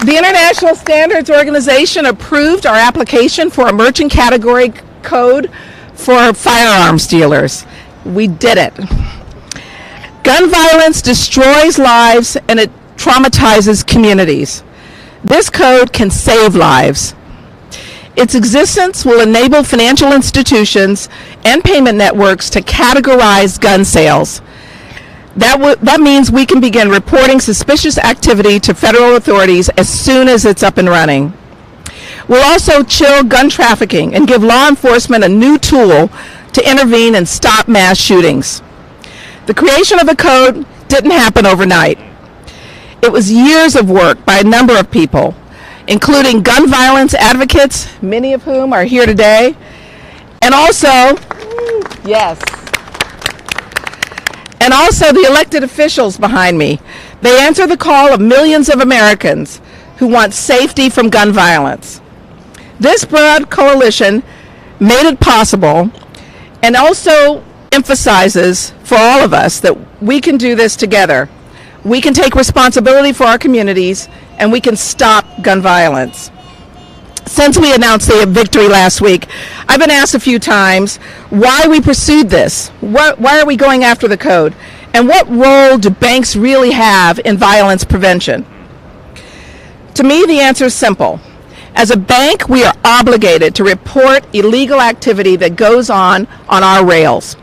The International Standards Organization approved our application for a merchant category code for firearms dealers. We did it. Gun violence destroys lives and it traumatizes communities. This code can save lives. Its existence will enable financial institutions and payment networks to categorize gun sales. That means we can begin reporting suspicious activity to federal authorities as soon as it's up and running. We'll also chill gun trafficking and give law enforcement a new tool to intervene and stop mass shootings. The creation of the code didn't happen overnight. It was years of work by a number of people, including gun violence advocates, many of whom are here today, and also the elected officials behind me. They answer the call of millions of Americans who want safety from gun violence. This broad coalition made it possible and also emphasizes for all of us that we can do this together. We can take responsibility for our communities and we can stop gun violence. Since we announced the victory last week, I've been asked a few times why we pursued this. Why are we going after the code? And what role do banks really have in violence prevention? To me, the answer is simple. As a bank, we are obligated to report illegal activity that goes on our rails.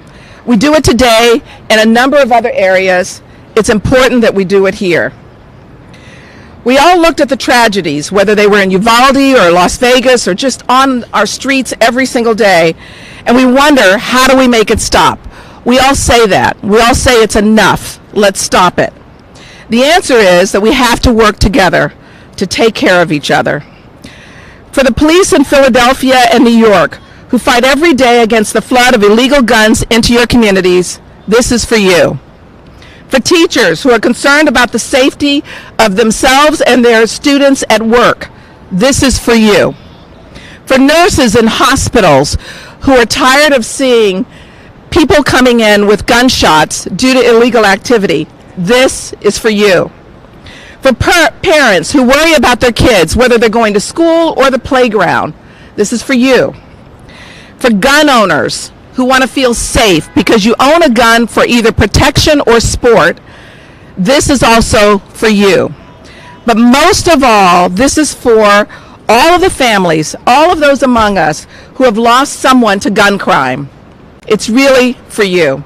We do it today in a number of other areas. It's important that we do it here. We all looked at the tragedies, whether they were in Uvalde or Las Vegas or just on our streets every single day, and we wonder, how do we make it stop? We all say that. We all say it's enough. Let's stop it. The answer is that we have to work together to take care of each other. For the police in Philadelphia and New York who fight every day against the flood of illegal guns into your communities, this is for you. For teachers who are concerned about the safety of themselves and their students at work, this is for you. For nurses in hospitals who are tired of seeing people coming in with gunshots due to illegal activity, this is for you. For parents who worry about their kids, whether they're going to school or the playground, this is for you. For gun owners who want to feel safe because you own a gun for either protection or sport, this is also for you. But most of all, this is for all of the families, all of those among us who have lost someone to gun crime. It's really for you.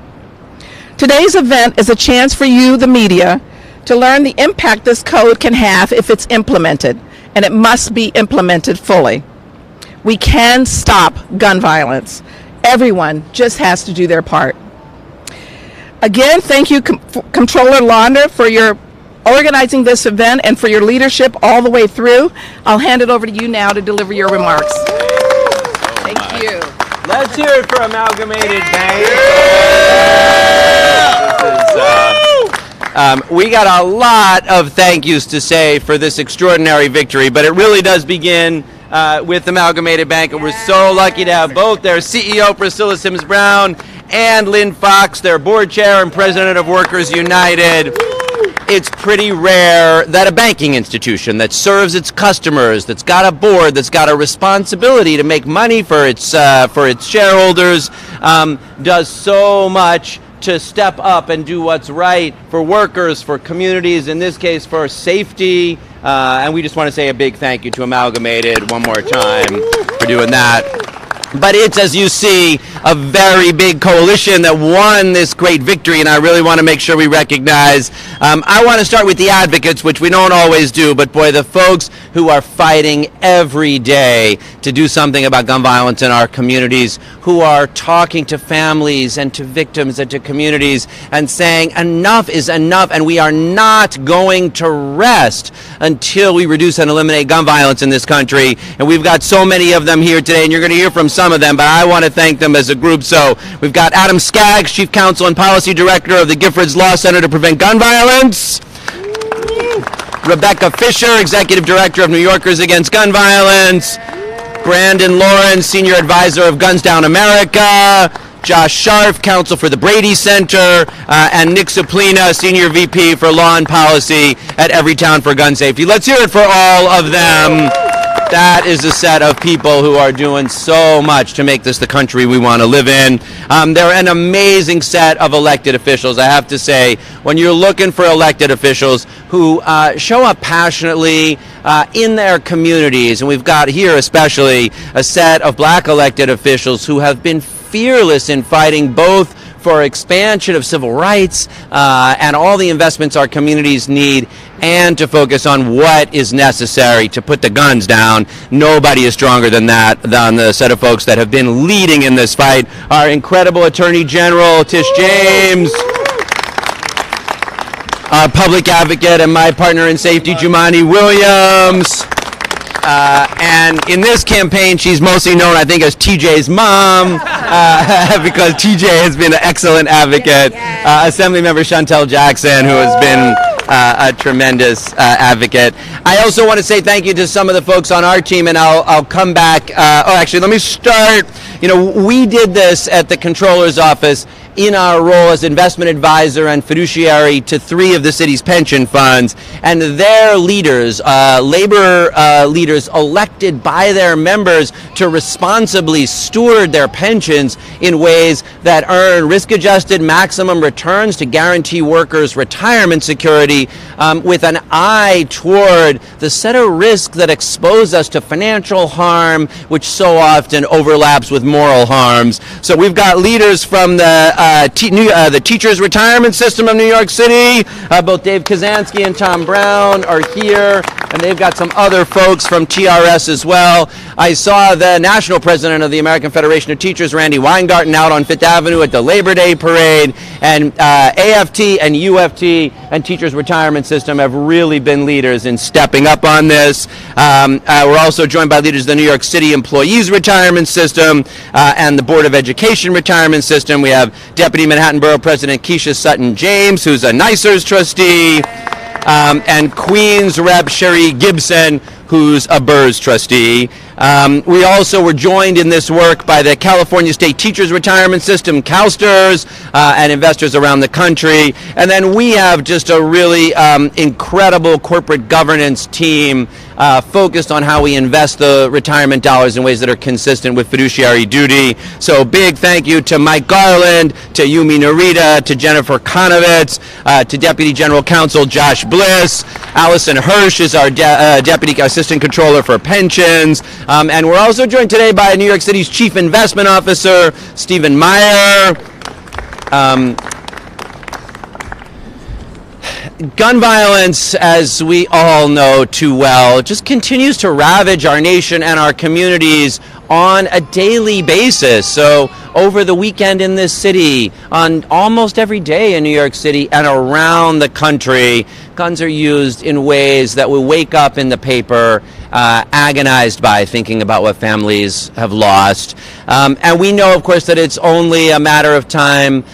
Today's event is a chance for you, the media, to learn the impact this code can have if it's implemented, and it must be implemented fully. We can stop gun violence. Everyone just has to do their part. Again, thank you, Comptroller Launder, for your organizing this event and for your leadership all the way through. I'll hand it over to you now to deliver your remarks. Thank you. Let's hear it for Amalgamated Bank. We got a lot of thank yous to say for this extraordinary victory, but it really does begin with Amalgamated Bank, and we're so lucky to have both their CEO, Priscilla Sims Brown, and Lynn Fox, their board chair and president of Workers United. It's pretty rare that a banking institution that serves its customers, that's got a board, that's got a responsibility to make money for its shareholders, does so much to step up and do what's right for workers, for communities, in this case for safety. And we just want to say a big thank you to Amalgamated one more time for doing that. But it's, as you see, a very big coalition that won this great victory, and I really want to make sure we recognize. I want to start with the advocates, which we don't always do, but boy, the folks who are fighting every day to do something about gun violence in our communities, who are talking to families and to victims and to communities and saying enough is enough, and we are not going to rest until we reduce and eliminate gun violence in this country. And we've got so many of them here today, and you're going to hear from some of them, but I want to thank them as a group. So we've got Adam Skaggs, Chief Counsel and Policy Director of the Giffords Law Center to Prevent Gun Violence. Rebecca Fisher, Executive Director of New Yorkers Against Gun Violence. Brandon Lawrence, Senior Advisor of Guns Down America. Josh Scharf, counsel for the Brady Center, and Nick Suplina, senior VP for law and policy at Everytown for Gun Safety. Let's hear it for all of them. That is a set of people who are doing so much to make this the country we want to live in. They're an amazing set of elected officials, I have to say. When you're looking for elected officials who show up passionately in their communities, and we've got here especially a set of black elected officials who have been fearless in fighting both for expansion of civil rights and all the investments our communities need, and to focus on what is necessary to put the guns down. Nobody is stronger than the set of folks that have been leading in this fight. Our incredible Attorney General, Tish James, our public advocate and my partner in safety, Jumaane Williams. And in this campaign, she's mostly known, I think, as TJ's mom, because TJ has been an excellent advocate. Assemblymember Chantel Jackson, who has been a tremendous advocate. I also want to say thank you to some of the folks on our team, and I'll come back. Actually, let me start. We did this at the Comptroller's office in our role as investment advisor and fiduciary to 3 of the city's pension funds, and their leaders, labor leaders elected by their members to responsibly steward their pensions in ways that earn risk-adjusted maximum returns to guarantee workers retirement security, with an eye toward the set of risks that expose us to financial harm, which so often overlaps with moral harms. So we've got leaders from the Teachers Retirement System of New York City. Both Dave Kazansky and Tom Brown are here, and they've got some other folks from TRS as well. I saw the national president of the American Federation of Teachers, Randy Weingarten, out on Fifth Avenue at the Labor Day Parade, and AFT and UFT and Teachers Retirement System have really been leaders in stepping up on this. We're also joined by leaders of the New York City Employees Retirement System and the Board of Education Retirement System. We have Deputy Manhattan Borough President Keisha Sutton James, who's a NYSERS trustee, and Queens Rep Sherry Gibson, who's a BERS trustee. We also were joined in this work by the California State Teachers Retirement System, CalSTRS, and investors around the country. And then we have just a really incredible corporate governance team focused on how we invest the retirement dollars in ways that are consistent with fiduciary duty. So big thank you to Mike Garland, to Yumi Narita, to Jennifer Konovitz, to Deputy General Counsel Josh Bliss. Allison Hirsch is our Deputy Assistant Controller for Pensions. And we're also joined today by New York City's Chief Investment Officer, Stephen Meyer. Gun violence, as we all know too well, just continues to ravage our nation and our communities on a daily basis. So over the weekend in this city, on almost every day in New York City and around the country, guns are used in ways that we wake up in the paper agonized by, thinking about what families have lost. And we know, of course, that it's only a matter of time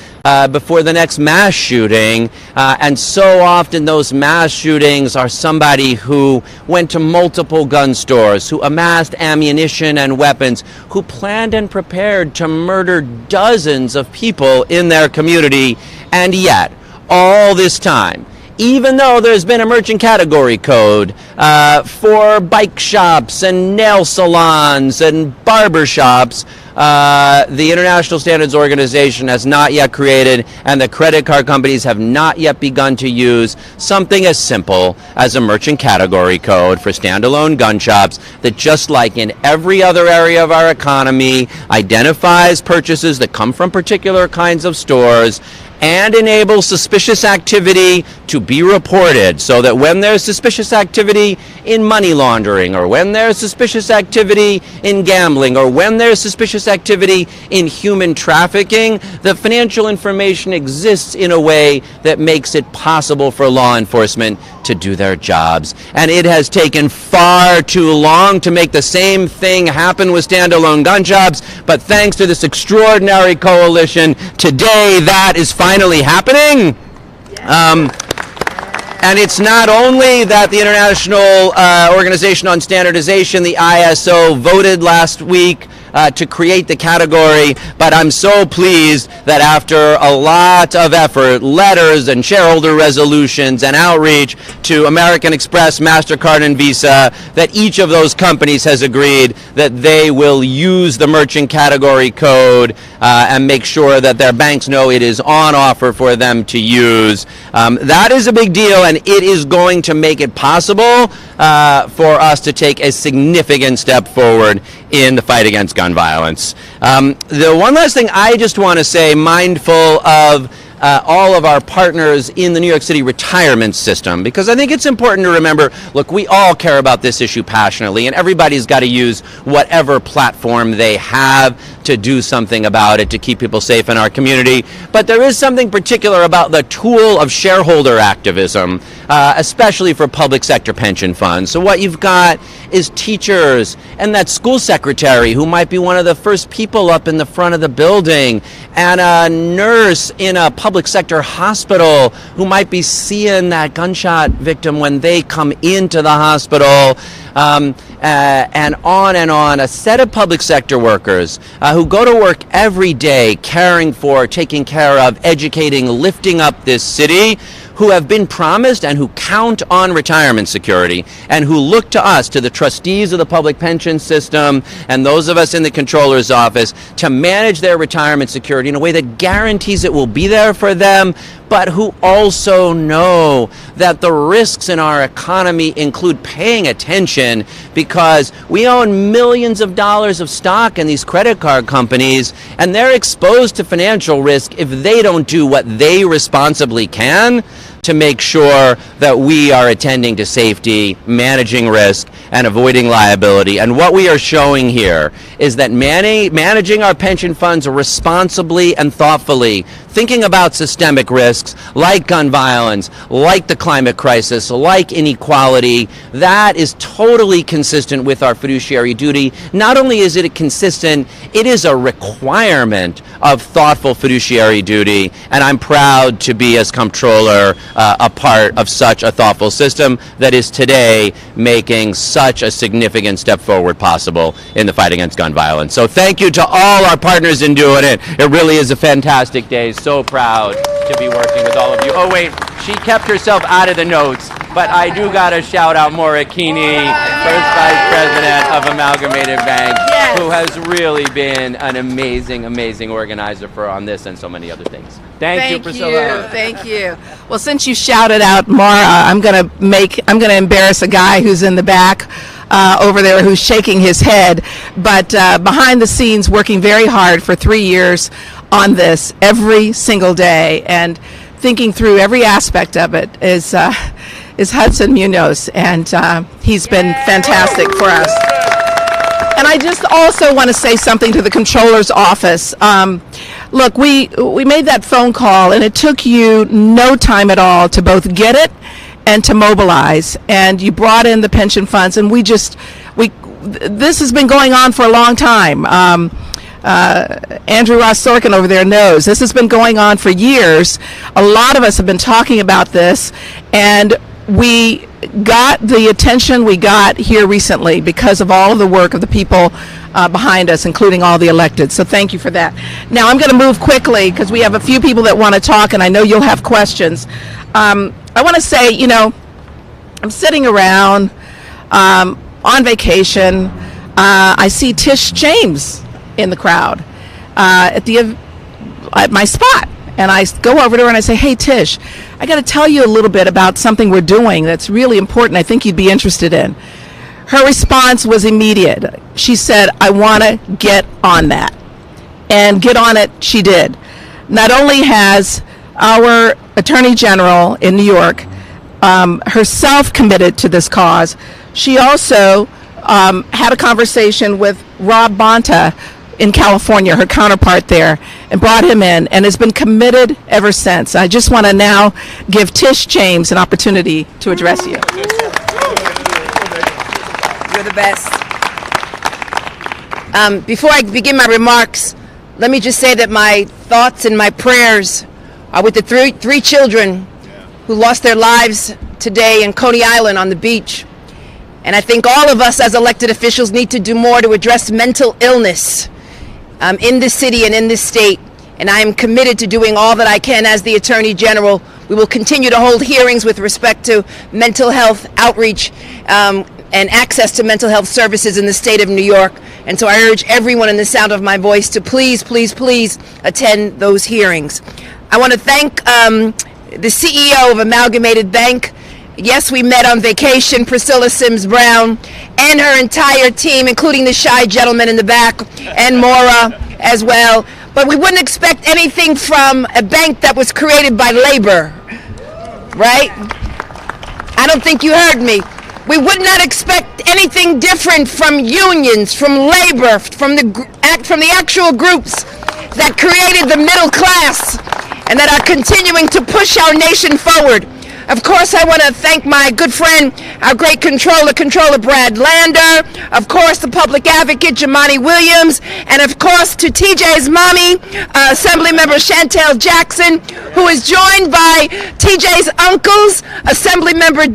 before the next mass shooting, and so often those mass shootings are somebody who went to multiple gun stores, who amassed ammunition and weapons, who planned and prepared to murder dozens of people in their community. And yet, all this time, even though there's been a merchant category code for bike shops and nail salons and barber shops, the International Standards Organization has not yet created, and the credit card companies have not yet begun to use, something as simple as a merchant category code for standalone gun shops that, just like in every other area of our economy, identifies purchases that come from particular kinds of stores and enable suspicious activity to be reported, so that when there's suspicious activity in money laundering, or when there's suspicious activity in gambling, or when there's suspicious activity in human trafficking, the financial information exists in a way that makes it possible for law enforcement to do their jobs. And it has taken far too long to make the same thing happen with standalone gun shops, but thanks to this extraordinary coalition, today that is finally happening. And it's not only that the International Organization on Standardization, the ISO, voted last week to create the category, but I'm so pleased that after a lot of effort, letters and shareholder resolutions and outreach to American Express, MasterCard, and Visa, that each of those companies has agreed that they will use the merchant category code and make sure that their banks know it is on offer for them to use. That is a big deal, and it is going to make it possible for us to take a significant step forward in the fight against gun violence. The one last thing I just want to say, mindful of all of our partners in the New York City retirement system, because I think it's important to remember, look, we all care about this issue passionately, and everybody's got to use whatever platform they have to do something about it to keep people safe in our community. But there is something particular about the tool of shareholder activism, especially for public sector pension funds. So what you've got is teachers and that school secretary who might be one of the first people up in the front of the building, and a nurse in a public sector hospital who might be seeing that gunshot victim when they come into the hospital, and on, a set of public sector workers who go to work every day caring for, taking care of, educating, lifting up this city, who have been promised and who count on retirement security, and who look to us, to the trustees of the public pension system and those of us in the controller's office, to manage their retirement security in a way that guarantees it will be there for them, but who also know that the risks in our economy include paying attention, because we own millions of dollars of stock in these credit card companies, and they're exposed to financial risk if they don't do what they responsibly can to make sure that we are attending to safety, managing risk, and avoiding liability. And what we are showing here is that managing our pension funds responsibly and thoughtfully, thinking about systemic risks like gun violence, like the climate crisis, like inequality, that is totally consistent with our fiduciary duty. Not only is it consistent, it is a requirement of thoughtful fiduciary duty, and I'm proud to be, as comptroller, a part of such a thoughtful system that is today making such a significant step forward possible in the fight against gun violence. So thank you to all our partners in doing it. It really is a fantastic day. So proud to be working with all of you. Oh wait, she kept herself out of the notes, but I do got to shout out Maura Keeney, First Vice President of Amalgamated Bank, who has really been an amazing, amazing organizer on this and so many other things. Thank you, Priscilla. Thank you. Well, since you shouted out Maura, I'm gonna embarrass a guy who's in the back over there who's shaking his head, but behind the scenes working very hard for 3 years on this every single day and thinking through every aspect of it is Hudson Munoz, and he's been fantastic for us. And I just also want to say something to the Comptroller's office. Look, we made that phone call, and it took you no time at all to both get it and to mobilize. And you brought in the pension funds, and this has been going on for a long time. Andrew Ross Sorkin over there knows this has been going on for years. A lot of us have been talking about this, and we got the attention we got here recently because of all of the work of the people behind us, including all the elected. So thank you for that. Now I'm going to move quickly because we have a few people that want to talk, and I know you'll have questions. I want to say, I'm sitting around on vacation. I see Tish James in the crowd at my spot. And I go over to her and I say, hey, Tish, I got to tell you a little bit about something we're doing that's really important. I think you'd be interested in. Her response was immediate. She said, I want to get on that. And get on it she did. Not only has our Attorney General in New York herself committed to this cause, she also had a conversation with Rob Bonta in California, her counterpart there, and brought him in, and has been committed ever since. I just want to now give Tish James an opportunity to address you. You're the best. Before I begin my remarks, let me just say that my thoughts and my prayers are with the three children who lost their lives today in Coney Island on the beach. And I think all of us as elected officials need to do more to address mental illness in this city and in this state. And I am committed to doing all that I can as the Attorney General. We will continue to hold hearings with respect to mental health outreach and access to mental health services in the state of New York. And so I urge everyone in the sound of my voice to please, please, please attend those hearings. I want to thank the CEO of Amalgamated Bank. Yes, we met on vacation, Priscilla Sims Brown, and her entire team, including the shy gentleman in the back, and Maura as well. But we wouldn't expect anything from a bank that was created by labor, right? I don't think you heard me. We would not expect anything different from unions, from labor, from the actual groups that created the middle class and that are continuing to push our nation forward. Of course, I want to thank my good friend, our great Controller Brad Lander, of course, the public advocate, Jumaane Williams, and of course, to TJ's mommy, Assemblymember Chantel Jackson, who is joined by TJ's uncles, Assemblymember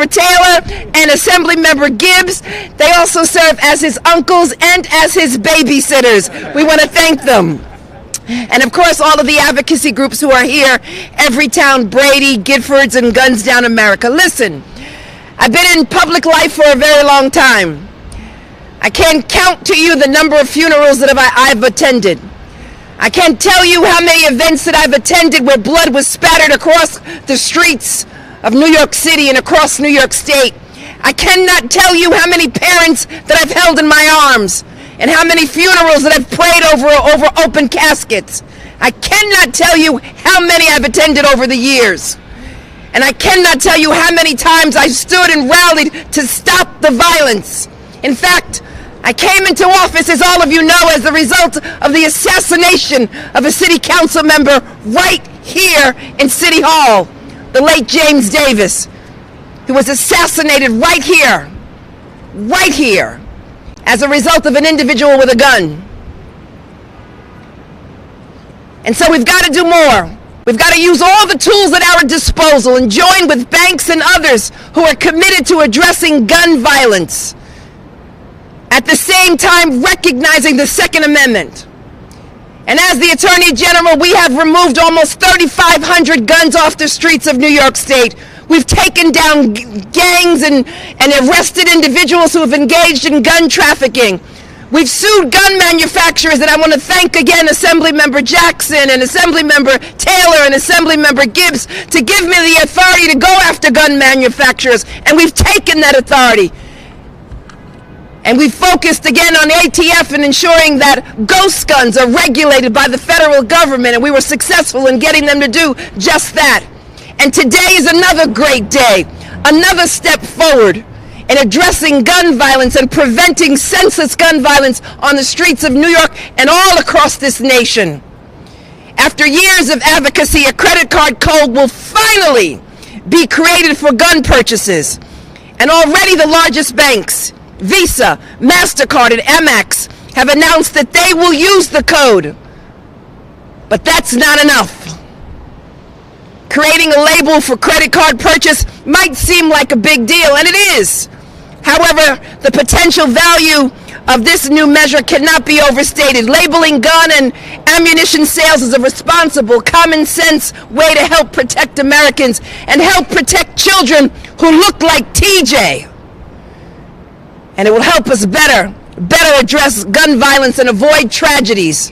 Taylor, and Assemblymember Gibbs. They also serve as his uncles and as his babysitters. We want to thank them. And of course, all of the advocacy groups who are here, Everytown, Brady, Giffords, and Guns Down America. Listen, I've been in public life for a very long time. I can't count to you the number of funerals that I've attended. I can't tell you how many events that I've attended where blood was spattered across the streets of New York City and across New York State. I cannot tell you how many parents that I've held in my arms, and how many funerals that I've prayed over open caskets. I cannot tell you how many I've attended over the years. And I cannot tell you how many times I've stood and rallied to stop the violence. In fact, I came into office, as all of you know, as the result of the assassination of a city council member right here in City Hall, the late James Davis, who was assassinated right here, as a result of an individual with a gun. And so we've got to do more. We've got to use all the tools at our disposal and join with banks and others who are committed to addressing gun violence, at the same time recognizing the Second Amendment. And as the Attorney General, we have removed almost 3,500 guns off the streets of New York State. We've taken down gangs and arrested individuals who have engaged in gun trafficking. We've sued gun manufacturers, and I want to thank again Assemblymember Jackson and Assemblymember Taylor and Assemblymember Gibbs to give me the authority to go after gun manufacturers, and we've taken that authority. And we focused again on ATF and ensuring that ghost guns are regulated by the federal government, and we were successful in getting them to do just that. And today is another great day, another step forward in addressing gun violence and preventing senseless gun violence on the streets of New York and all across this nation. After years of advocacy, a credit card code will finally be created for gun purchases. And already the largest banks, Visa, MasterCard, and Amex, have announced that they will use the code. But that's not enough. Creating a label for credit card purchase might seem like a big deal, and it is. However, the potential value of this new measure cannot be overstated. Labeling gun and ammunition sales is a responsible, common sense way to help protect Americans and help protect children who look like TJ. And it will help us better address gun violence and avoid tragedies.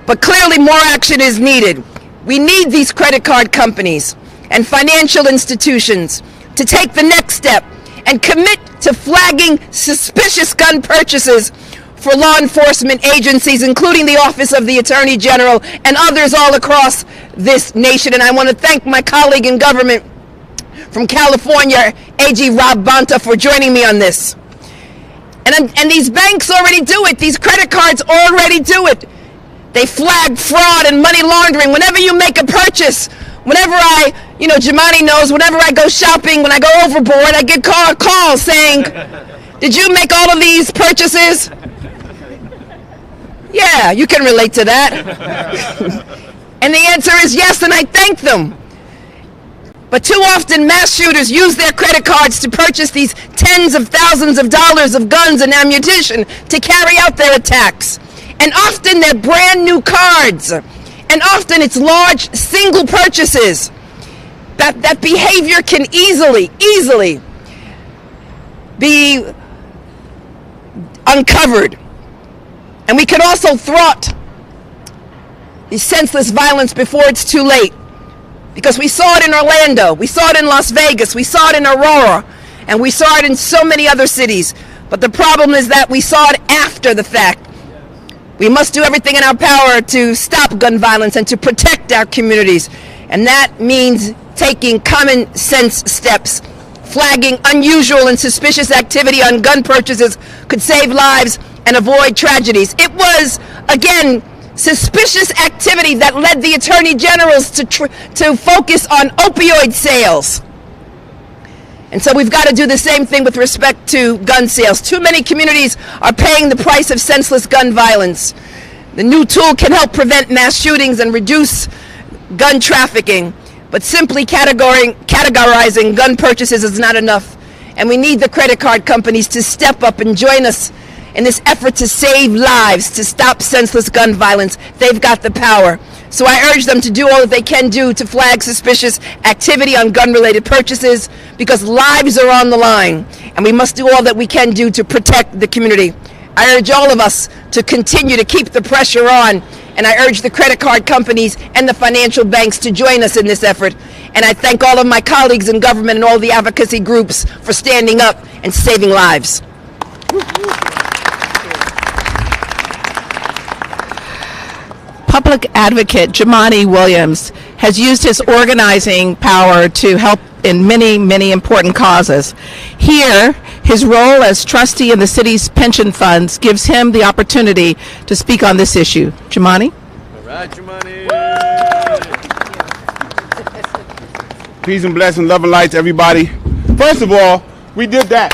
But clearly more action is needed. We need these credit card companies and financial institutions to take the next step and commit to flagging suspicious gun purchases for law enforcement agencies, including the Office of the Attorney General and others all across this nation. And I want to thank my colleague in government from California, AG Rob Bonta, for joining me on this. And these banks already do it. These credit cards already do it. They flag fraud and money laundering. Whenever you make a purchase, whenever Jumaane knows, whenever I go shopping, when I go overboard, I get calls saying, did you make all of these purchases? Yeah, you can relate to that. And the answer is yes, and I thank them. But too often, mass shooters use their credit cards to purchase these tens of thousands of dollars of guns and ammunition to carry out their attacks. And often they're brand new cards. And often it's large single purchases. That behavior can easily be uncovered. And we can also thwart the senseless violence before it's too late. Because we saw it in Orlando, we saw it in Las Vegas, we saw it in Aurora, and we saw it in so many other cities. But the problem is that we saw it after the fact. We must do everything in our power to stop gun violence and to protect our communities. And that means taking common sense steps. Flagging unusual and suspicious activity on gun purchases could save lives and avoid tragedies. It was, again, suspicious activity that led the attorney generals to focus on opioid sales. And so we've got to do the same thing with respect to gun sales. Too many communities are paying the price of senseless gun violence. The new tool can help prevent mass shootings and reduce gun trafficking, but simply categorizing gun purchases is not enough. And we need the credit card companies to step up and join us in this effort to save lives, to stop senseless gun violence. They've got the power. So I urge them to do all that they can do to flag suspicious activity on gun-related purchases, because lives are on the line, and we must do all that we can do to protect the community. I urge all of us to continue to keep the pressure on, and I urge the credit card companies and the financial banks to join us in this effort. And I thank all of my colleagues in government and all the advocacy groups for standing up and saving lives. Public advocate Jumaane Williams has used his organizing power to help in many, many important causes. Here, his role as trustee in the city's pension funds gives him the opportunity to speak on this issue. Jumaane? All right, Jumaane. Peace and blessings, love and lights, everybody. First of all, we did that.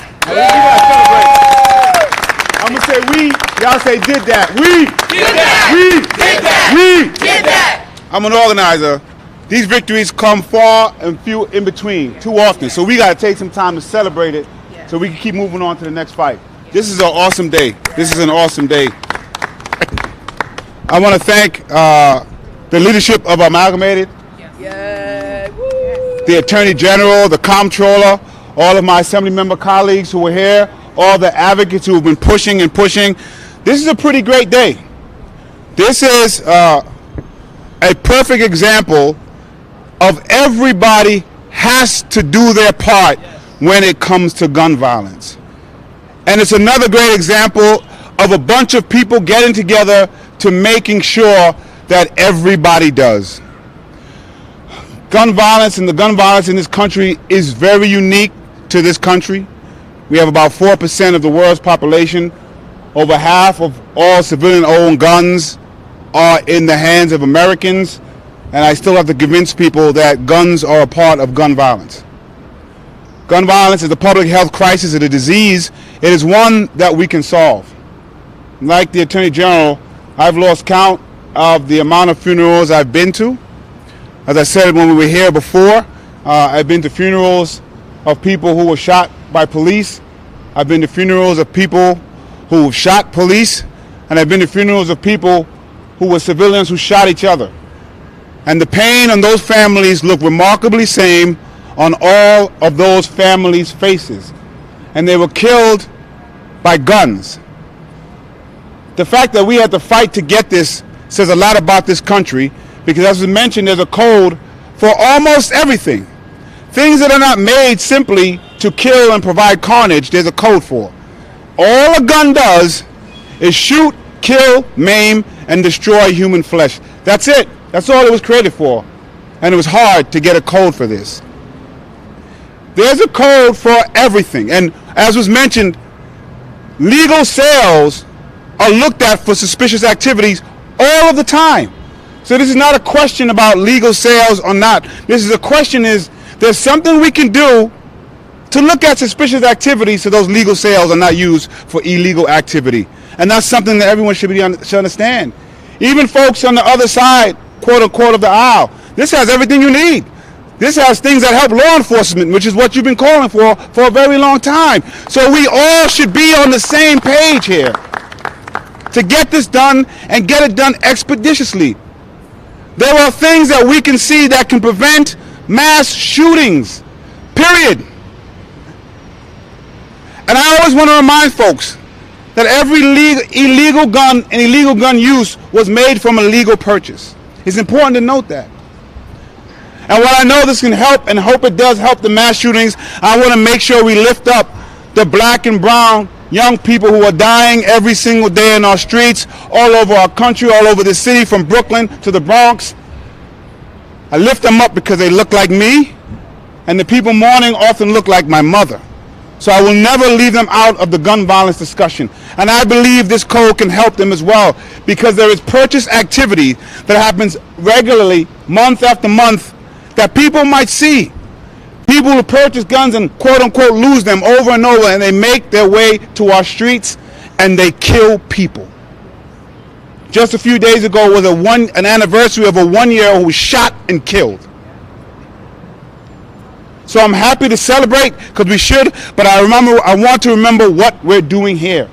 I'm gonna say we, y'all say did that. We did that. We did that. We did that. I'm an organizer. These victories come far and few in between, too often. So we gotta take some time to celebrate it so we can keep moving on to the next fight. This is an awesome day. This is an awesome day. I wanna thank the leadership of Amalgamated, the Attorney General, the Comptroller, all of my Assembly member colleagues who were here, all the advocates who have been pushing and pushing. This is a pretty great day. This is a perfect example of everybody has to do their part when it comes to gun violence. And it's another great example of a bunch of people getting together to making sure that everybody does. Gun violence and the gun violence in this country is very unique to this country. We have about 4% of the world's population. Over half of all civilian-owned guns are in the hands of Americans, and I still have to convince people that guns are a part of gun violence. Gun violence is a public health crisis and a disease. It is one that we can solve. Like the Attorney General, I've lost count of the amount of funerals I've been to. As I said when we were here before, I've been to funerals of people who were shot by police. I've been to funerals of people who shot police, and I've been to funerals of people who were civilians who shot each other. And the pain on those families look remarkably same on all of those families' faces. And they were killed by guns. The fact that we had to fight to get this says a lot about this country, because as was mentioned, there's a code for almost everything. Things that are not made simply to kill and provide carnage, there's a code for. All a gun does is shoot, kill, maim, and destroy human flesh. That's it. That's all it was created for. And it was hard to get a code for this. There's a code for everything. And as was mentioned, legal sales are looked at for suspicious activities all of the time. So this is not a question about legal sales or not. This is a question is, there's something we can do to look at suspicious activities so those legal sales are not used for illegal activity. And that's something that everyone should understand. Even folks on the other side, quote unquote, of the aisle. This has everything you need This has things that help law enforcement, which is what you've been calling for a very long time. So we all should be on the same page here to get this done and get it done expeditiously. There are things that we can see that can prevent mass shootings, period. And I always want to remind folks that every illegal gun and illegal gun use was made from a legal purchase. It's important to note that. And while I know this can help and hope it does help the mass shootings, I want to make sure we lift up the black and brown young people who are dying every single day in our streets, all over our country, all over the city, from Brooklyn to the Bronx. I lift them up because they look like me, and the people mourning often look like my mother. So I will never leave them out of the gun violence discussion. And I believe this code can help them as well, because there is purchase activity that happens regularly, month after month, that people might see. People who purchase guns and quote unquote lose them over and over, and they make their way to our streets and they kill people. Just a few days ago was an anniversary of a 1-year-old who was shot and killed. So I'm happy to celebrate, because we should, but I want to remember what we're doing here.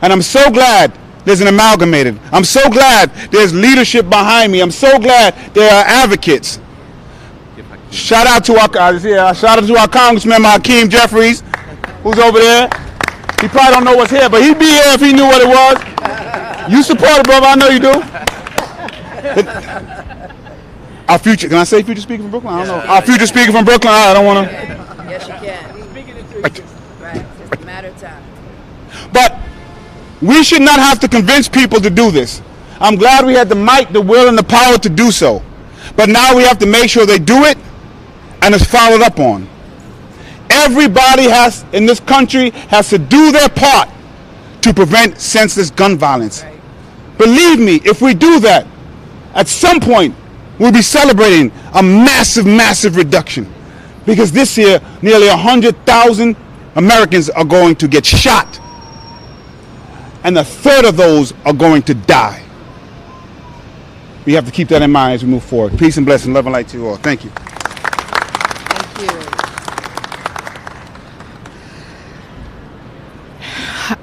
And I'm so glad there's an amalgamated. I'm so glad there's leadership behind me. I'm so glad there are advocates. Shout out to our Congressman Hakeem Jeffries, who's over there. He probably don't know what's here, but he'd be here if he knew what it was. You support it, brother. I know you do. Our future, can I say future speaker from Brooklyn? I don't know. Our future speaker from Brooklyn, I don't want to. Yes, you can. Right. It's a matter of time. But we should not have to convince people to do this. I'm glad we had the might, the will, and the power to do so. But now we have to make sure they do it and it's followed up on. Everybody in this country has to do their part to prevent senseless gun violence. Right. Believe me, if we do that, at some point, we'll be celebrating a massive, massive reduction. Because this year, nearly 100,000 Americans are going to get shot. And a third of those are going to die. We have to keep that in mind as we move forward. Peace and blessing, love and light to you all. Thank you. Thank you.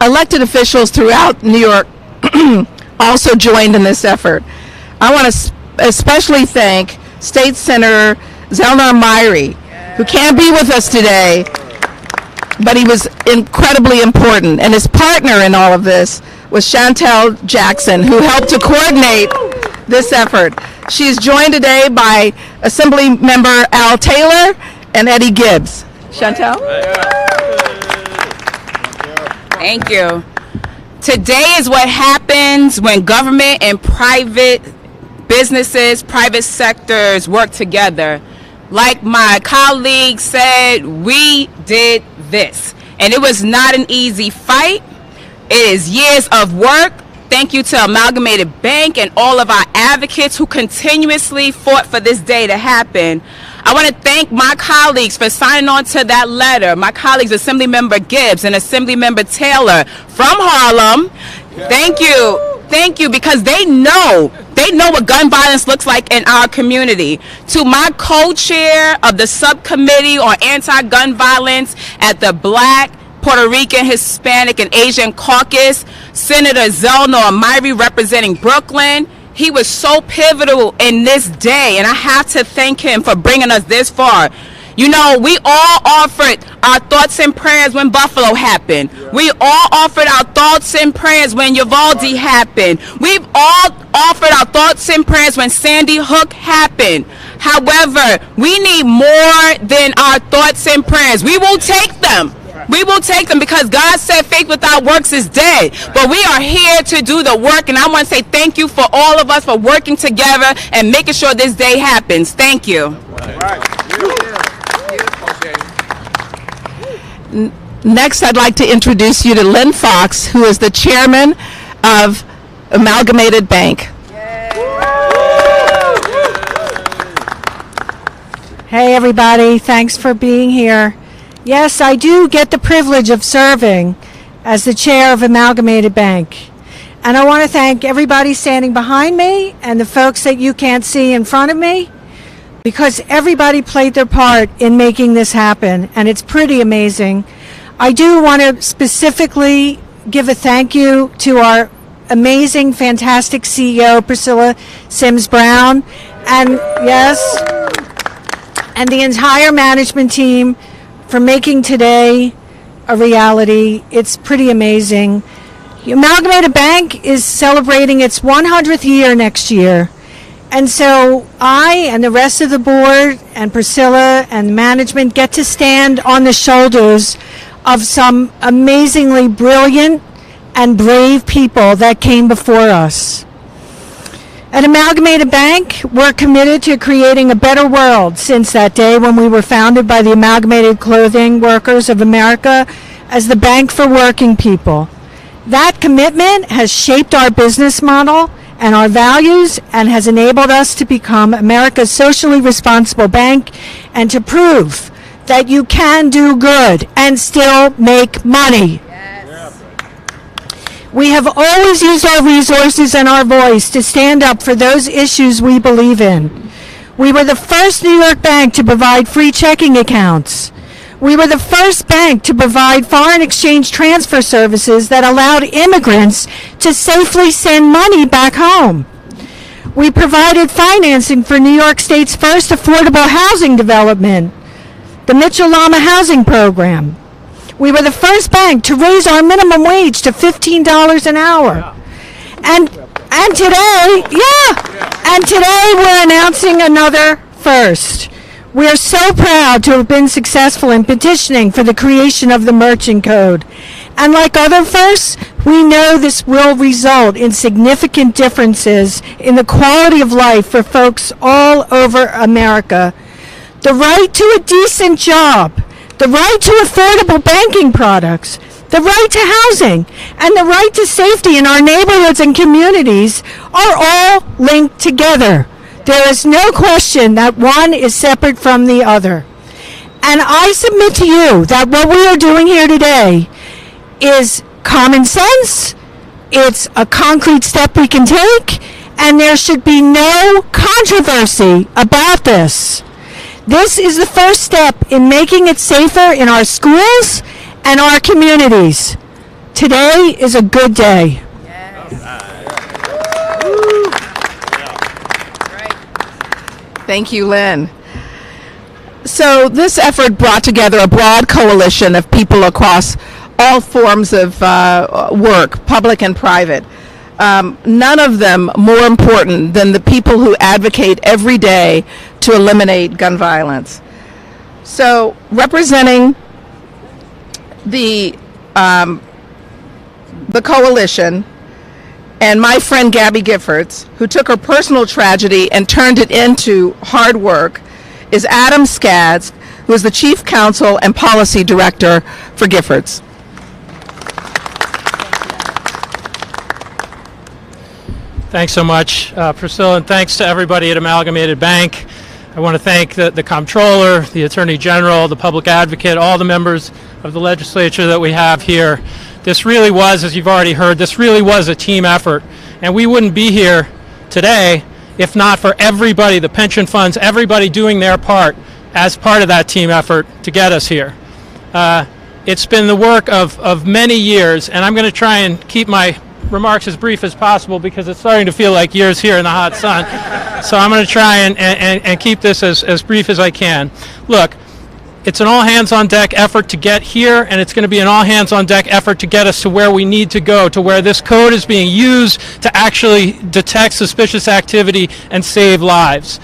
Elected officials throughout New York also joined in this effort. I want to especially thank State Senator Zelnar Myrie, who can't be with us today, but he was incredibly important. And his partner in all of this was Chantel Jackson, who helped to coordinate this effort. She is joined today by Assembly Member Al Taylor and Eddie Gibbs. Chantel? Thank you. Today is what happens when government and private businesses, private sectors work together. Like my colleague said, we did this. And it was not an easy fight. It is years of work. Thank you to Amalgamated Bank and all of our advocates who continuously fought for this day to happen. I want to thank my colleagues for signing on to that letter. My colleagues, Assemblymember Gibbs and Assemblymember Taylor from Harlem. Thank you. Thank you, because they know what gun violence looks like in our community. To my co-chair of the subcommittee on anti-gun violence at the Black, Puerto Rican, Hispanic, and Asian caucus, Senator Zelnar Myrie representing Brooklyn. He was so pivotal in this day, and I have to thank him for bringing us this far. You know, we all offered our thoughts and prayers when Buffalo happened. Yeah. We all offered our thoughts and prayers when Uvalde happened. We've all offered our thoughts and prayers when Sandy Hook happened. However, we need more than our thoughts and prayers. We will take them. We will take them, because God said faith without works is dead. But we are here to do the work, and I want to say thank you for all of us for working together and making sure this day happens. Thank you. Next, I'd like to introduce you to Lynn Fox, who is the chairman of Amalgamated Bank. Hey everybody, thanks for being here. Yes, I do get the privilege of serving as the chair of Amalgamated Bank. And I want to thank everybody standing behind me and the folks that you can't see in front of me. because everybody played their part in making this happen, and it's pretty amazing. I do want to specifically give a thank you to our amazing, fantastic CEO, Priscilla Sims Brown, and and the entire management team for making today a reality. It's pretty amazing. Amalgamated Bank is celebrating its 100th year next year. And so I and the rest of the board and Priscilla and management get to stand on the shoulders of some amazingly brilliant and brave people that came before us. At Amalgamated Bank, we're committed to creating a better world since that day when we were founded by the Amalgamated Clothing Workers of America as the bank for working people. That commitment has shaped our business model and our values and has enabled us to become America's socially responsible bank and to prove that you can do good and still make money. We have always used our resources and our voice to stand up for those issues we believe in. We were the first New York bank to provide free checking accounts. We were the first bank to provide foreign exchange transfer services that allowed immigrants to safely send money back home. We provided financing for New York State's first affordable housing development, the Mitchell-Lama Housing Program. We were the first bank to raise our minimum wage to $15 an hour. And today we're announcing another first. We are so proud to have been successful in petitioning for the creation of the Merchant Code. And like other firsts, we know this will result in significant differences in the quality of life for folks all over America. The right to a decent job, the right to affordable banking products, the right to housing, and the right to safety in our neighborhoods and communities are all linked together. There is no question that one is separate from the other. And I submit to you that what we are doing here today is common sense, it's a concrete step we can take, and there should be no controversy about this. This is the first step in making it safer in our schools and our communities. Today is a good day. Thank you, Lynn. So this effort brought together a broad coalition of people across all forms of work, public and private. None of them more important than the people who advocate every day to eliminate gun violence. So representing the coalition and my friend Gabby Giffords, who took her personal tragedy and turned it into hard work, is Adam Skadz, who is the Chief Counsel and Policy Director for Giffords. Thanks so much, Priscilla, and thanks to everybody at Amalgamated Bank. I want to thank the Comptroller, the Attorney General, the Public Advocate, all the members of the legislature that we have here. This really was, as you've already heard, this really was a team effort. And we wouldn't be here today if not for everybody, the pension funds, everybody doing their part as part of that team effort to get us here. It's been the work of many years, and I'm going to try and keep my remarks as brief as possible because it's starting to feel like years here in the hot sun. So I'm going to try and keep this as brief as I can. Look, it's an all-hands-on-deck effort to get here, and it's going to be an all-hands-on-deck effort to get us to where we need to go, to where this code is being used to actually detect suspicious activity and save lives.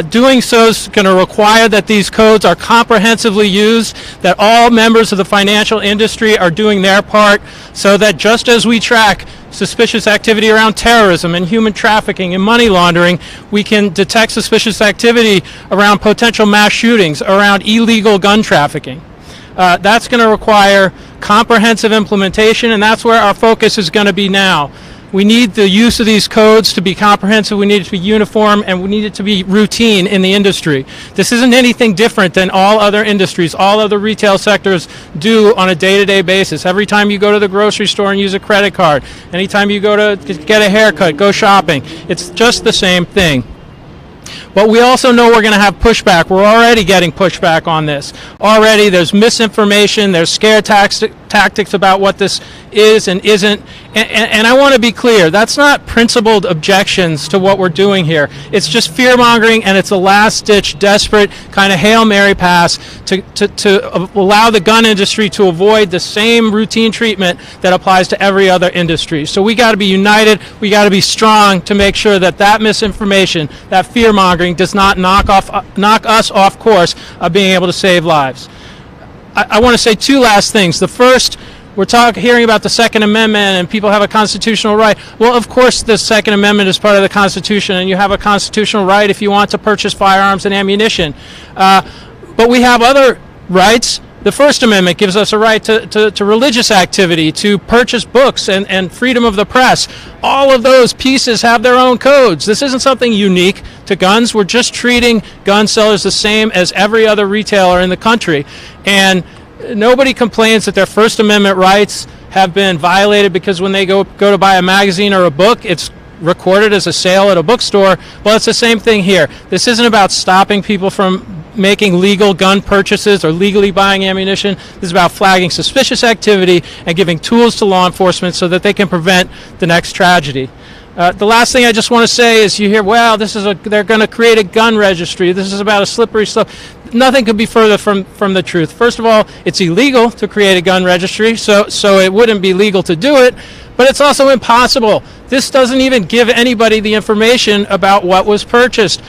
Doing so is going to require that these codes are comprehensively used, that all members of the financial industry are doing their part, so that just as we track suspicious activity around terrorism and human trafficking and money laundering, we can detect suspicious activity around potential mass shootings, around illegal gun trafficking. That's going to require comprehensive implementation, and that's where our focus is going to be now. We need the use of these codes to be comprehensive, we need it to be uniform, and we need it to be routine in the industry. This isn't anything different than all other industries, all other retail sectors do on a day-to-day basis. Every time you go to the grocery store and use a credit card, anytime you go to get a haircut, go shopping, it's just the same thing. But we also know we're going to have pushback. We're already getting pushback on this. Already there's misinformation, there's scare tactics about what this is and isn't. And I want to be clear, that's not principled objections to what we're doing here. It's just fear-mongering, and it's a last-ditch, desperate kind of Hail Mary pass to allow the gun industry to avoid the same routine treatment that applies to every other industry. So we got to be united. We got to be strong to make sure that that misinformation, that fear-mongering, does not knock us off course of being able to save lives. I want to say two last things. The first, we're hearing about the Second Amendment and people have a constitutional right. Well, of course, the Second Amendment is part of the Constitution, and you have a constitutional right if you want to purchase firearms and ammunition. But we have other rights. The First Amendment gives us a right to religious activity, to purchase books and freedom of the press. All of those pieces have their own codes. This isn't something unique to guns. We're just treating gun sellers the same as every other retailer in the country. And nobody complains that their First Amendment rights have been violated because when they go to buy a magazine or a book, it's recorded as a sale at a bookstore. Well, it's the same thing here. This isn't about stopping people from making legal gun purchases or legally buying ammunition. This is about flagging suspicious activity and giving tools to law enforcement so that they can prevent the next tragedy. The last thing I just want to say is you hear, well, they're going to create a gun registry. This is about a slippery slope. Nothing could be further from the truth. First of all, it's illegal to create a gun registry, so it wouldn't be legal to do it, but it's also impossible. This doesn't even give anybody the information about what was purchased.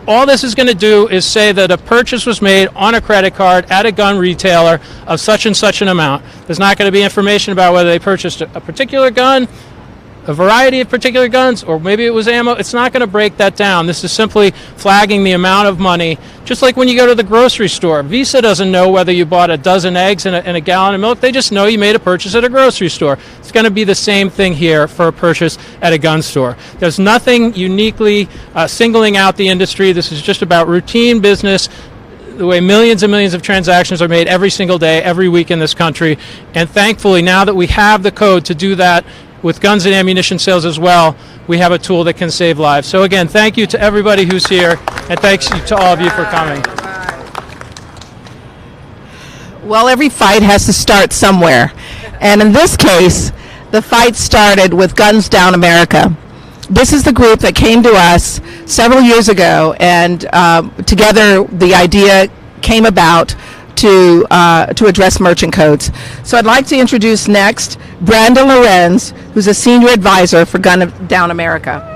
All this is going to do is say that a purchase was made on a credit card at a gun retailer of such and such an amount. There's not going to be information about whether they purchased a particular gun, a variety of particular guns, or maybe it was ammo. It's not going to break that down. This is simply flagging the amount of money, just like when you go to the grocery store. Visa doesn't know whether you bought a dozen eggs and a gallon of milk. They just know you made a purchase at a grocery store. It's going to be the same thing here for a purchase at a gun store. There's nothing uniquely singling out the industry. This is just about routine business, the way millions and millions of transactions are made every single day, every week in this country. And thankfully, now that we have the code to do that with guns and ammunition sales as well, we have a tool that can save lives. So again, thank you to everybody who's here, and thanks to all of you for coming. Well, every fight has to start somewhere. And in this case, the fight started with Guns Down America. This is the group that came to us several years ago, and together the idea came about to address merchant codes. So I'd like to introduce next Brandon Lorenz, who's a senior advisor for Gun Down America.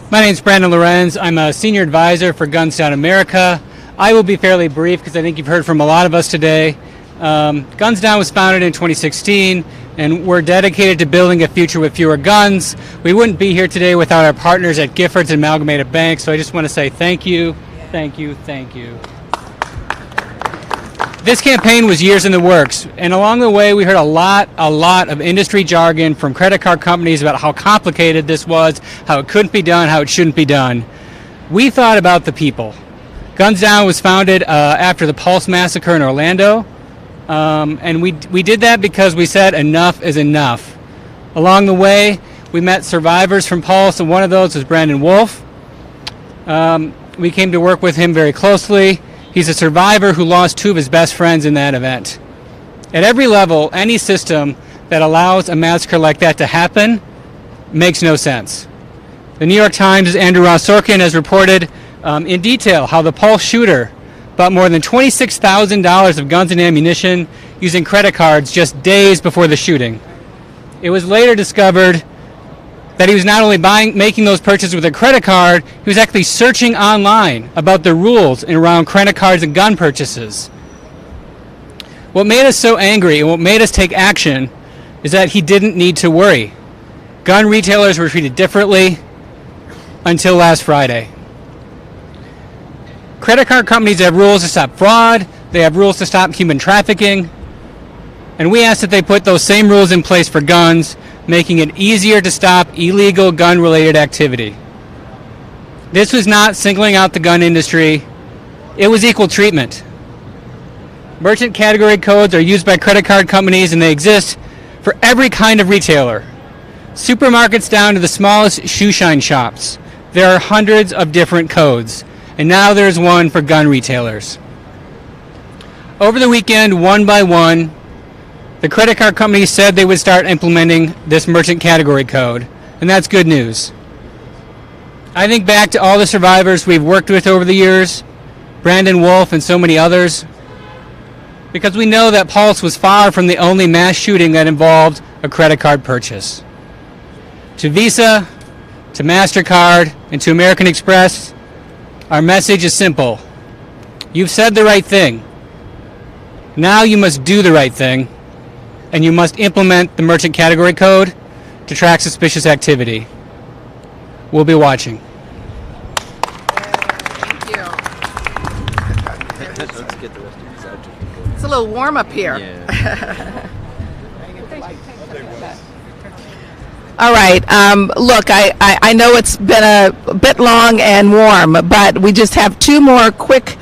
My name is Brandon Lorenz. I'm a senior advisor for Guns Down America. I will be fairly brief because I think you've heard from a lot of us today. Guns Down was founded in 2016, and we're dedicated to building a future with fewer guns. We wouldn't be here today without our partners at Giffords and Amalgamated Bank, so I just want to say thank you, thank you, thank you. This campaign was years in the works, and along the way we heard a lot of industry jargon from credit card companies about how complicated this was, how it couldn't be done, how it shouldn't be done. We thought about the people. Guns Down was founded after the Pulse massacre in Orlando. And we did that because we said enough is enough. Along the way, we met survivors from Pulse, and one of those was Brandon Wolf. We came to work with him very closely. He's a survivor who lost two of his best friends in that event. At every level, any system that allows a massacre like that to happen makes no sense. The New York Times' Andrew Ross Sorkin has reported in detail how the Pulse shooter bought more than $26,000 of guns and ammunition using credit cards just days before the shooting. It was later discovered that he was not only making those purchases with a credit card, he was actually searching online about the rules around credit cards and gun purchases. What made us so angry and what made us take action is that he didn't need to worry. Gun retailers were treated differently until last Friday. Credit card companies have rules to stop fraud, they have rules to stop human trafficking, and we ask that they put those same rules in place for guns, making it easier to stop illegal gun-related activity. This was not singling out the gun industry, it was equal treatment. Merchant category codes are used by credit card companies, and they exist for every kind of retailer. supermarkets down to the smallest shoe shine shops. There are hundreds of different codes, and now there's one for gun retailers. Over the weekend, one by one, the credit card companies said they would start implementing this merchant category code, and that's good news. I think back to all the survivors we've worked with over the years, Brandon Wolf and so many others, because we know that Pulse was far from the only mass shooting that involved a credit card purchase. To Visa, to MasterCard, and to American Express, our message is simple. You've said the right thing. Now you must do the right thing, and you must implement the merchant category code to track suspicious activity. We'll be watching. Thank you. It's a little warm up here. All right. Look, I know it's been a bit long and warm, but we just have two more quick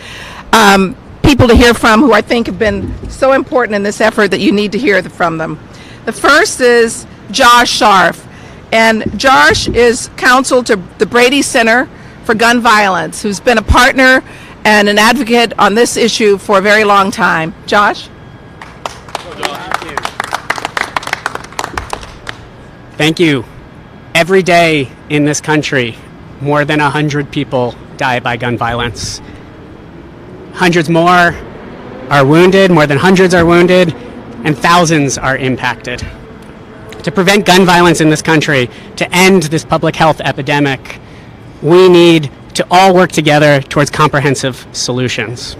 people to hear from who I think have been so important in this effort that you need to hear from them. The first is Josh Scharf. And Josh is counsel to the Brady Center for Gun Violence, who's been a partner and an advocate on this issue for a very long time. Josh? Thank you. Every day in this country, more than 100 people die by gun violence. Hundreds more are wounded, more than hundreds are wounded, and thousands are impacted. To prevent gun violence in this country, to end this public health epidemic, we need to all work together towards comprehensive solutions.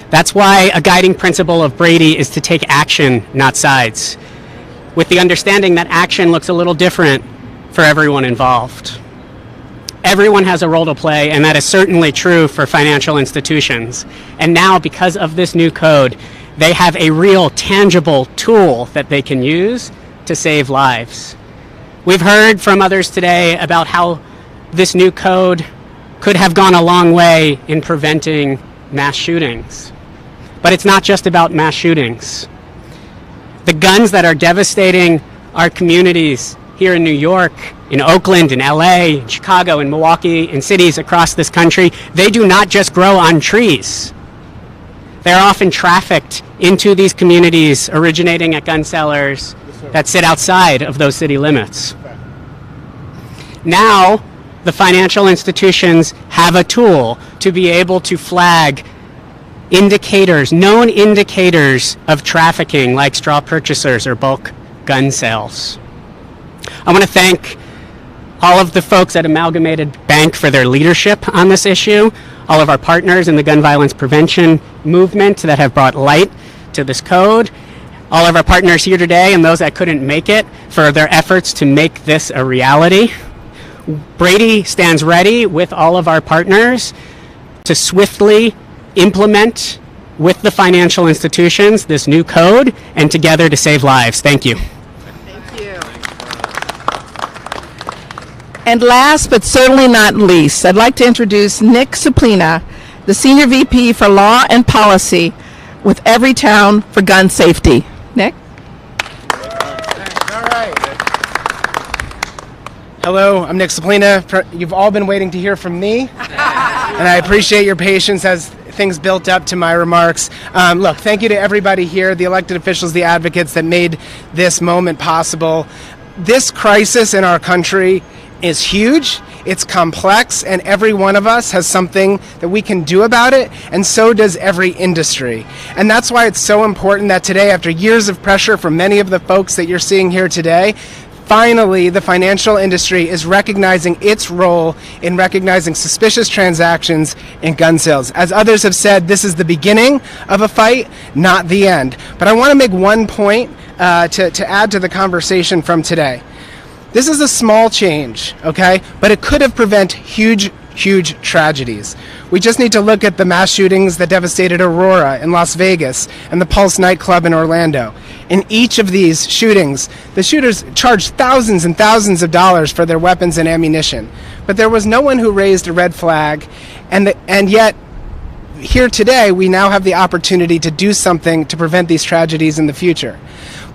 That's why a guiding principle of Brady is to take action, not sides, with the understanding that action looks a little different for everyone involved. Everyone has a role to play, and that is certainly true for financial institutions. And now, because of this new code, they have a real tangible tool that they can use to save lives. We've heard from others today about how this new code could have gone a long way in preventing mass shootings. But it's not just about mass shootings. The guns that are devastating our communities here in New York, in Oakland, in LA, in Chicago, in Milwaukee, in cities across this country, they do not just grow on trees. They're often trafficked into these communities, originating at gun sellers that sit outside of those city limits. Now, the financial institutions have a tool to be able to flag indicators, known indicators of trafficking, like straw purchasers or bulk gun sales. I want to thank all of the folks at Amalgamated Bank for their leadership on this issue, all of our partners in the gun violence prevention movement that have brought light to this code, all of our partners here today and those that couldn't make it for their efforts to make this a reality. Brady stands ready with all of our partners to swiftly implement with the financial institutions this new code and together to save lives. Thank you. Thank you. And last but certainly not least, I'd like to introduce Nick Suplina, the Senior VP for Law and Policy with Everytown for Gun Safety. Nick? Hello, I'm Nick Suplina. You've all been waiting to hear from me, and I appreciate your patience as things built up to my remarks. Look, thank you to everybody here, the elected officials, the advocates that made this moment possible. This crisis in our country is huge, it's complex, and every one of us has something that we can do about it, and so does every industry. And that's why it's so important that today, after years of pressure from many of the folks that you're seeing here today, finally, the financial industry is recognizing its role in recognizing suspicious transactions in gun sales. As others have said, this is the beginning of a fight, not the end. But I want to make one point to add to the conversation from today. This is a small change, okay? But it could have prevented huge tragedies. We just need to look at the mass shootings that devastated Aurora in Las Vegas and the Pulse nightclub in Orlando. In each of these shootings, the shooters charged thousands and thousands of dollars for their weapons and ammunition. But there was no one who raised a red flag, and yet here today, we now have the opportunity to do something to prevent these tragedies in the future.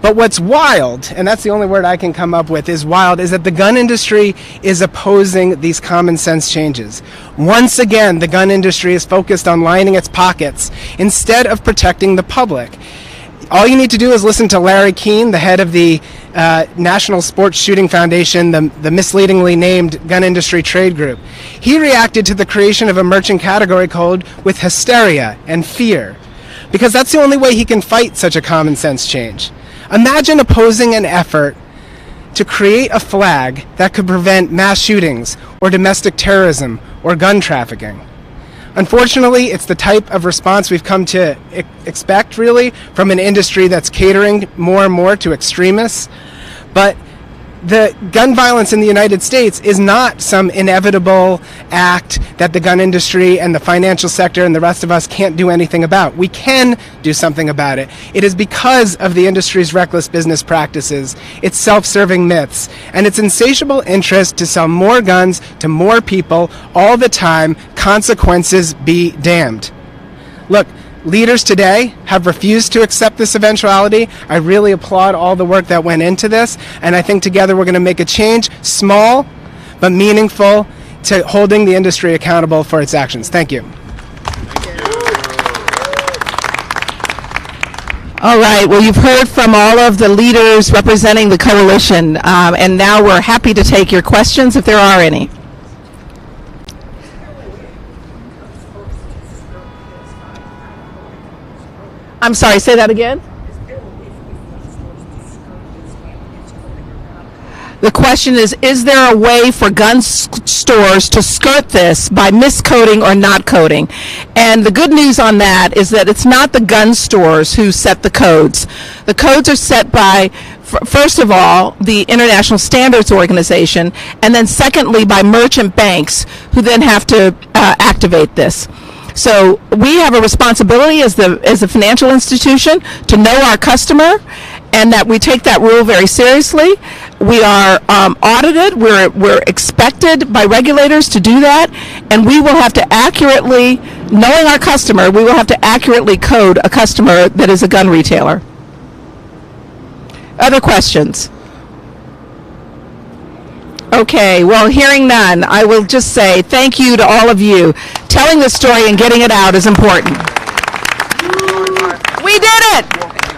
But what's wild, and that's the only word I can come up with, is wild, is that the gun industry is opposing these common sense changes. Once again, the gun industry is focused on lining its pockets instead of protecting the public. All you need to do is listen to Larry Keane, the head of the National Sports Shooting Foundation, the misleadingly named gun industry trade group. He reacted to the creation of a merchant category code with hysteria and fear, because that's the only way he can fight such a common sense change. Imagine opposing an effort to create a flag that could prevent mass shootings or domestic terrorism or gun trafficking. Unfortunately, it's the type of response we've come to expect, really, from an industry that's catering more and more to extremists. But the gun violence in the United States is not some inevitable act that the gun industry and the financial sector and the rest of us can't do anything about. We can do something about it. It is because of the industry's reckless business practices, its self-serving myths, and its insatiable interest to sell more guns to more people all the time. Consequences be damned. Look, leaders today have refused to accept this eventuality. I really applaud all the work that went into this, and I think together we're going to make a change, small but meaningful, to holding the industry accountable for its actions. Thank you. All right. Well, you've heard from all of the leaders representing the coalition, and now we're happy to take your questions if there are any. I'm sorry, say that again. The question is there a way for gun stores to skirt this by miscoding or not coding? And the good news on that is that it's not the gun stores who set the codes. The codes are set by, first of all, the International Standards Organization, and then secondly by merchant banks, who then have to activate this. So we have a responsibility as a financial institution to know our customer, and that we take that rule very seriously. We are audited. We're expected by regulators to do that, and we will have to accurately, knowing our customer, we will have to accurately code a customer that is a gun retailer. Other questions? Okay, well, hearing none, I will just say thank you to all of you. Telling the story and getting it out is important. We did it!